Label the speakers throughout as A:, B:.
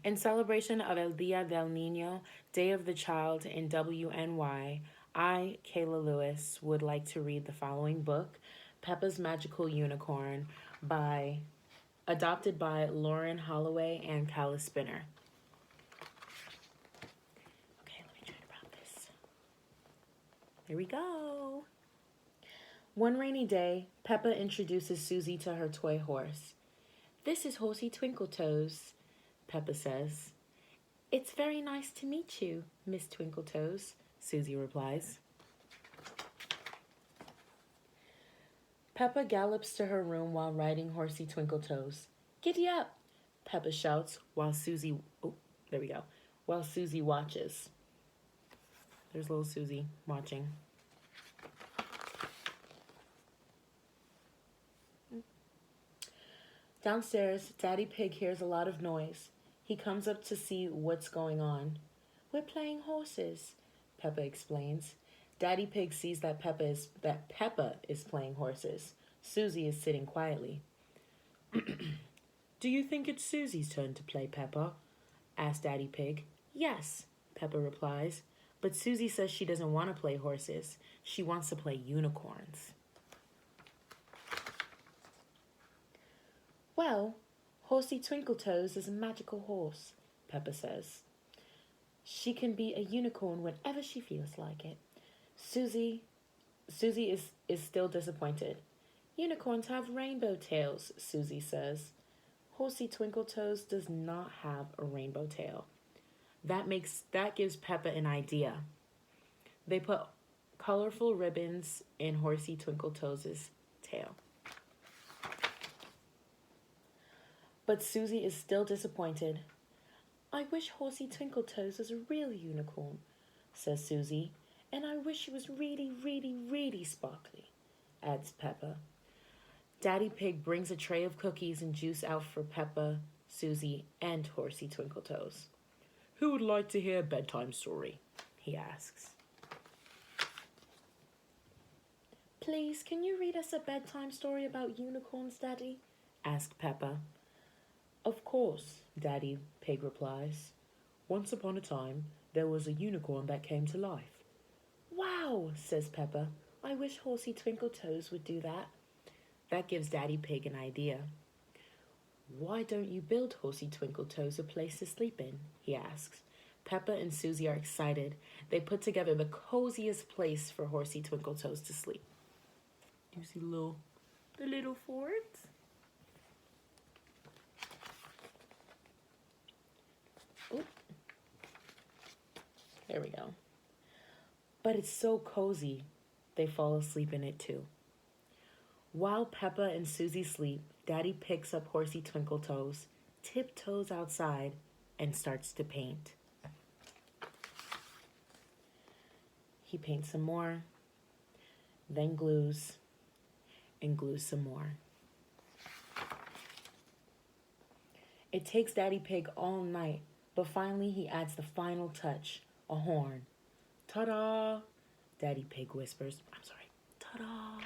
A: In celebration of El Dia del Niño, Day of the Child in WNY, I, Kayla Lewis, would like to read the following book, Pepa's Magical Unicorn, adopted by Lauren Holloway and Calla Spinner. Okay, let me try to prop this. Here we go. One rainy day, Pepa introduces Susie to her toy horse. "This is Horsey Twinkletoes," Pepa says. "It's very nice to meet you, Miss Twinkletoes," Susie replies. Pepa gallops to her room while riding Horsey Twinkletoes. "Giddy up!" Pepa shouts while Susie watches. There's little Susie watching. Downstairs, Daddy Pig hears a lot of noise. He comes up to see what's going on. "We're playing horses," Pepa explains. Daddy Pig sees that Pepa is playing horses. Susie is sitting quietly. "Do you think it's Susie's turn to play, Pepa?" asks Daddy Pig. "Yes," Pepa replies. But Susie says she doesn't want to play horses. She wants to play unicorns. "Well, Horsey Twinkletoes is a magical horse," Pepa says. "She can be a unicorn whenever she feels like it." Susie is still disappointed. "Unicorns have rainbow tails," Susie says. Horsey Twinkletoes does not have a rainbow tail. That gives Pepa an idea. They put colorful ribbons in Horsey Twinkletoes' tail. But Susie is still disappointed. "I wish Horsey Twinkletoes was a real unicorn," says Susie. "And I wish it was really, really, really sparkly," adds Pepa. Daddy Pig brings a tray of cookies and juice out for Pepa, Susie, and Horsey Twinkletoes. "Who would like to hear a bedtime story?" he asks. "Please, can you read us a bedtime story about unicorns, Daddy?" asks Pepa. "Of course," Daddy Pig replies. "Once upon a time, there was a unicorn that came to life." "Wow," says Pepa. "I wish Horsey Twinkletoes would do that." That gives Daddy Pig an idea. "Why don't you build Horsey Twinkletoes a place to sleep in?" he asks. Pepa and Susie are excited. They put together the coziest place for Horsey Twinkletoes to sleep. You see the little fort? Oop. There we go. But it's so cozy, they fall asleep in it too. While Pepa and Susie sleep, Daddy picks up Horsey Twinkletoes, tiptoes outside, and starts to paint. He paints some more, then glues, and glues some more. It takes Daddy Pig all night, but finally he adds the final touch, a horn. "Ta-da!" Daddy Pig whispers. "Ta-da!"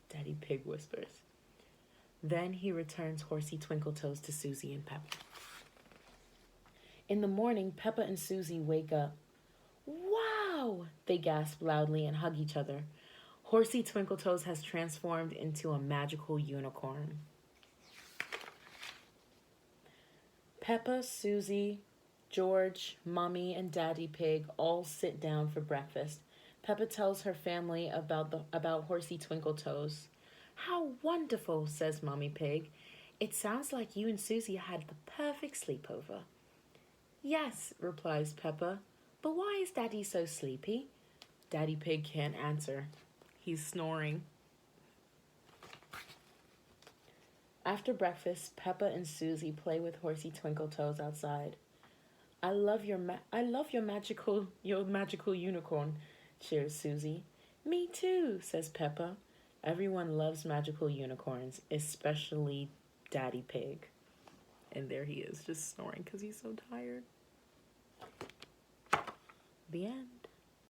A: Daddy Pig whispers. Then he returns Horsey Twinkletoes to Susie and Pepa. In the morning, Pepa and Susie wake up. "Wow!" They gasp loudly and hug each other. Horsey Twinkletoes has transformed into a magical unicorn. Pepa, Susie, George, Mommy, and Daddy Pig all sit down for breakfast. Pepa tells her family about Horsey Twinkletoes. "How wonderful," says Mommy Pig. "It sounds like you and Susie had the perfect sleepover." "Yes," replies Pepa. "But why is Daddy so sleepy?" Daddy Pig can't answer. He's snoring. After breakfast, Pepa and Susie play with Horsey Twinkletoes outside. I love your magical unicorn," cheers Susie. "Me too," says Pepa. Everyone loves magical unicorns, especially Daddy Pig. And there he is, just snoring because he's so tired. The end.